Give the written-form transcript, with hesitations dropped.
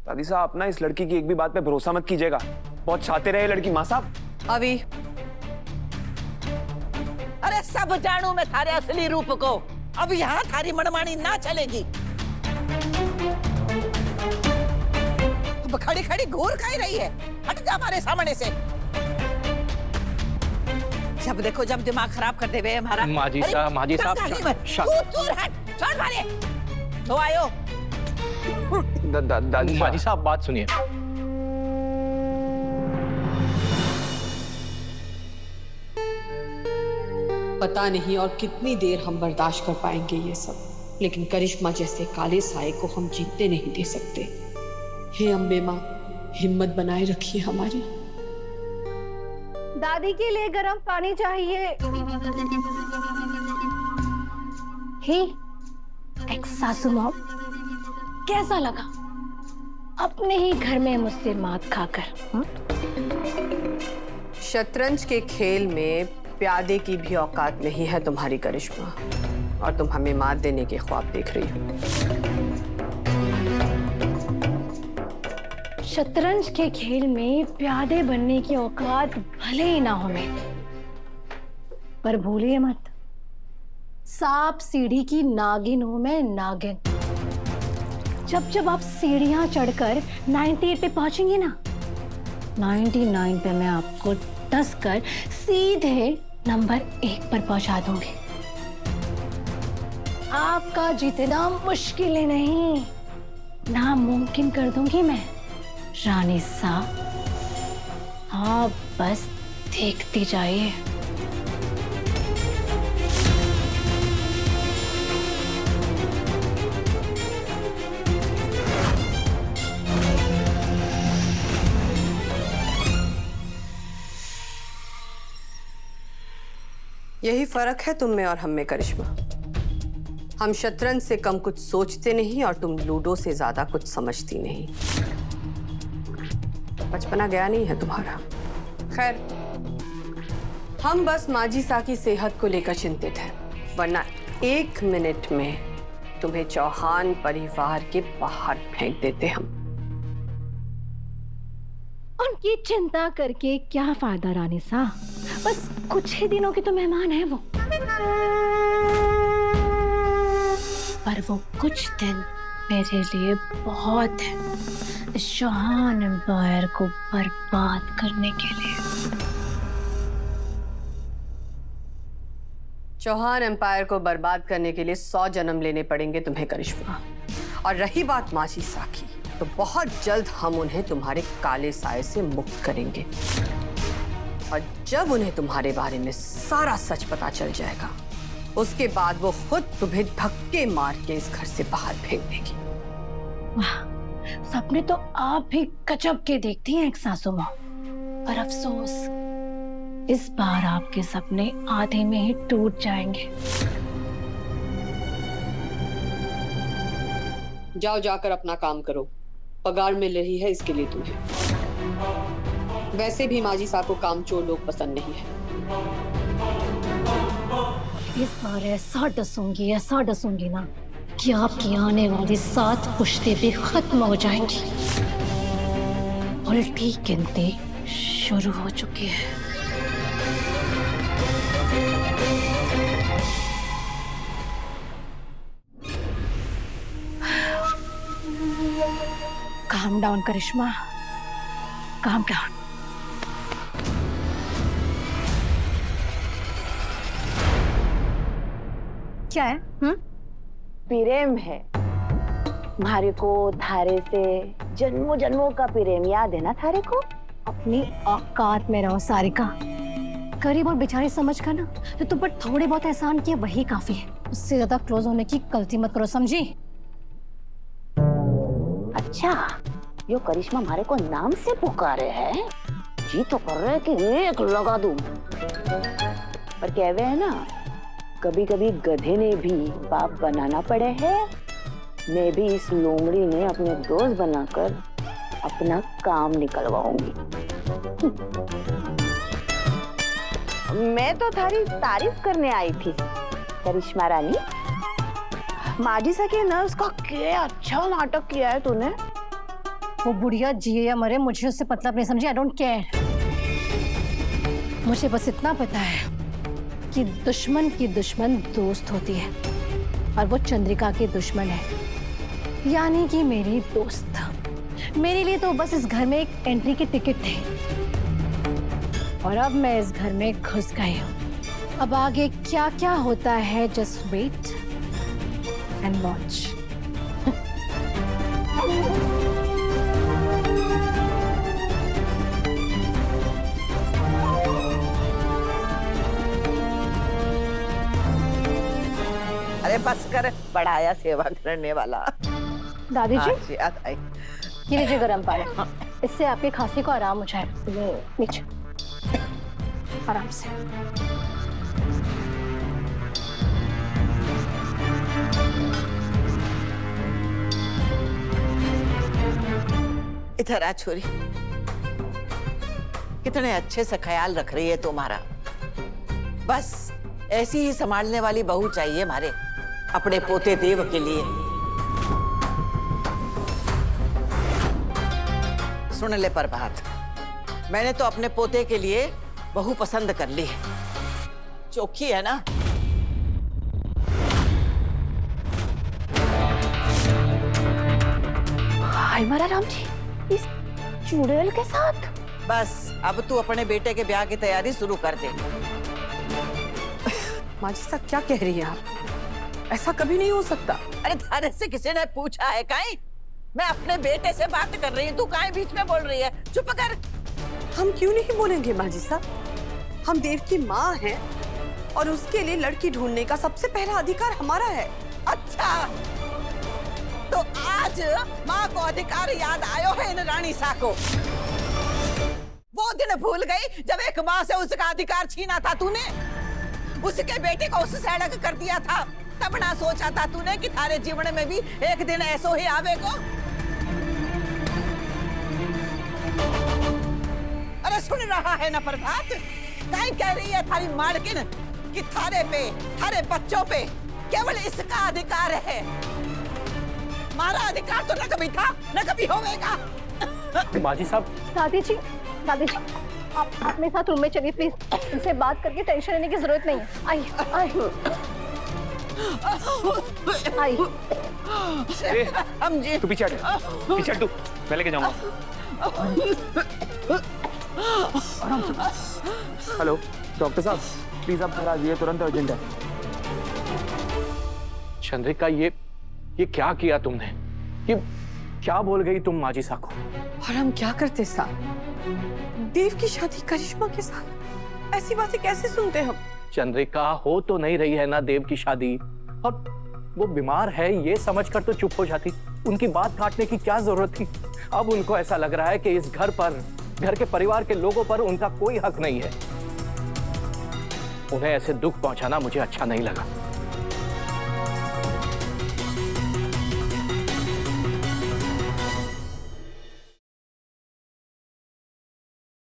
दादी साहब, अपना इस लड़की की एक भी बात पे भरोसा मत कीजिएगा। बहुत शातिर है ये लड़की। माँ साहब, अभी अरे सब जानू मैं थारे असली रूप को। अब यहाँ थारी मनमानी ना चलेगी। अब खड़ी खड़ी घूर खाई रही है। हट जा हमारे सामने से। जब देखो जब दिमाग खराब कर देवे हमारा। माजी साहब, माजी साहब, दूर हट, छोड़ मारे। तो आयो। दादी माजी साहब बात सुनिए। पता नहीं और कितनी देर हम बर्दाश्त कर पाएंगे ये सब, लेकिन करिश्मा जैसे काले साए को हम जीतने नहीं दे सकते। हे अम्बे माँ, हिम्मत बनाए रखिए हमारी। दादी के लिए गर्म पानी चाहिए। हे एक्स सासू माँ, कैसा लगा अपने ही घर में मुझसे मात खाकर? शतरंज के खेल में प्यादे की भी औकात नहीं है तुम्हारी करिश्मा, और तुम हमें मात देने के ख्वाब देख रही हो। शतरंज के खेल में प्यादे बनने की औकात भले ही ना हो मेरी, पर भूलिए मत, सांप सीढ़ी की नागिन हूं मैं, नागिन। जब जब आप सीढ़ियां चढ़कर 98 पे पहुंचेंगी ना, 99 पे मैं आपको डस कर सीधे नंबर 1 पर पहुंचा दूंगी। आपका जीतना मुश्किल ही नहीं, नामुमकिन कर दूंगी मैं रानी साहब। आप बस देखती जाइए। यही फर्क है तुम में और हम में करिश्मा। हम शतरंज से कम कुछ सोचते नहीं और तुम लूडो से ज्यादा कुछ समझती नहीं। बचपना गया नहीं है तुम्हारा। खैर, हम बस माजी सा की सेहत को लेकर चिंतित हैं, वरना 1 मिनट में तुम्हें चौहान परिवार के बाहर फेंक देते हम। उनकी चिंता करके क्या फायदा रानी साहब, बस कुछ ही दिनों के तो मेहमान हैं वो। पर वो कुछ दिन मेरे लिए बहुत है इस चौहान एम्पायर को बर्बाद करने के लिए। चौहान एम्पायर को बर्बाद करने के लिए 100 जन्म लेने पड़ेंगे तुम्हें करिश्मा। और रही बात माजी सा की, तो बहुत जल्द हम उन्हें तुम्हारे काले साए से मुक्त करेंगे। और जब उन्हें तुम्हारे बारे में सारा सच पता चल जाएगा, उसके बाद वो खुद तुम्हें धक्के मार के इस घर से बाहर फेंक देगी। वाह, सपने तो आप भी गजब के देखती हैं एक सासू माँ, पर अफसोस इस बार आपके सपने आधे में ही टूट जाएंगे। जाओ, जाकर अपना काम करो, पगार मिल रही है इसके लिए तुम्हें। वैसे भी माजी साहब को कामचोर लोग पसंद नहीं है। इस बार ऐसा डसूंगी ना कि आपकी आने वाली 7 पुश्तें भी खत्म हो जाएंगी। उल्टी गिनती शुरू हो चुकी है। काम डाउन करिश्मा, काम डाउन। क्या है? प्रेम है थारे को, थारे से जन्मों जन्मों का प्रेम याद है ना थारे को। अपनी औकात में रहो सारिका। गरीब और बेचारी समझ कर ना तो तुम पर थोड़े बहुत एहसान किए वही काफी है। उससे ज्यादा क्लोज होने की गलती मत करो, समझी? अच्छा, यो करिश्मा हमारे को नाम से पुकारे है। जी तो कर रहे कि एक लगा दूं, पर कहवे है ना, कभी कभी गधे ने भी बाप बनाना पड़े है। मैं भी इस लोमड़ी ने अपने दोस्त बनाकर अपना काम निकलवाऊंगी। मैं तो थारी तारीफ करने आई थी करिश्मा रानी। माजी सा के नर्स का क्या अच्छा नाटक किया है तूने। वो बुढ़िया जिए या मरे, मुझे उससे मतलब नहीं, समझे? I don't care. मुझे बस इतना पता है कि दुश्मन की दुश्मन दोस्त होती है, और वो चंद्रिका की दुश्मन है, यानी कि मेरी दोस्त। मेरे लिए तो बस इस घर में एक एंट्री की टिकट थी, और अब मैं इस घर में घुस गई हूँ। अब आगे क्या क्या होता है, जस्ट वेट एंड वॉच। अरे बस कर, बढ़ाया सेवा करने वाला। दादी जी, अच्छी बात आई। ये लीजिए गर्म पानी, इससे आपकी खांसी को आराम हो जाए। नीचे आराम से। इधर आ छोरी, कितने अच्छे से ख्याल रख रही है तुम्हारा। बस ऐसी ही संभालने वाली बहू चाहिए हमारे अपने पोते देव के लिए। सुन ले प्रभात, मैंने तो अपने पोते के लिए बहू पसंद कर ली है। चोखी है ना? हाय मारा राम जी, इस चुड़ैल के साथ। बस अब तू अपने बेटे के ब्याह की तैयारी शुरू कर दे। माजिसा क्या कह रही है आप? ऐसा कभी नहीं हो सकता। अरे थारे से किसी ने पूछा है काई? मैं अपने बेटे से बात कर रही हूँ, तू काहे बीच में बोल रही है? चुप कर। हम क्यों नहीं बोलेंगे माजिसा? हम देव की माँ हैं और उसके लिए लड़की ढूंढने का सबसे पहला अधिकार हमारा है। अच्छा, तो आज माँ को अधिकार याद आयो है इन रानी सा को। वो दिन भूल गई जब एक माँ से उसका अधिकार छीना था तूने, उसके बेटे को उससे अलग कर दिया था। तब ना सोचा था तूने कि थारे जीवन में भी एक दिन ऐसो ही आवेगो। अरे सुन रहा है ना प्रभात, काहे कह रही है थारी मालकिन कि थारे पे, थारे बच्चों पे केवल इसका अधिकार है। हमारा अधिकार तो न कभी था न कभी होवेगा। माजी साहब, दादी जी, आप मेरे साथ रूम में चलिए प्लीज। इनसे बात करके टेंशन लेने की जरूरत नहीं है। आइए आइए। हम जी तू पीछे हट, पीछे हट तू, मैं लेके जाऊंगा। हेलो डॉक्टर साहब, प्लीज आप घर आ जाइए, तुरंत अर्जेंट है। चंद्रिका, ये क्या किया तुमने? ये क्या बोल गई तुम माजी साहब को? और हम क्या करते साहब? देव की शादी करिश्मा के साथ, ऐसी बातें कैसे सुनते हम? चंद्रिका, हो तो नहीं रही है ना देव की शादी, और वो बीमार है ये समझकर तो चुप हो जाती। उनकी बात काटने की क्या जरूरत थी? अब उनको ऐसा लग रहा है कि इस घर पर, घर के परिवार के लोगों पर उनका कोई हक नहीं है। उन्हें ऐसे दुख पहुंचाना मुझे अच्छा नहीं लगा।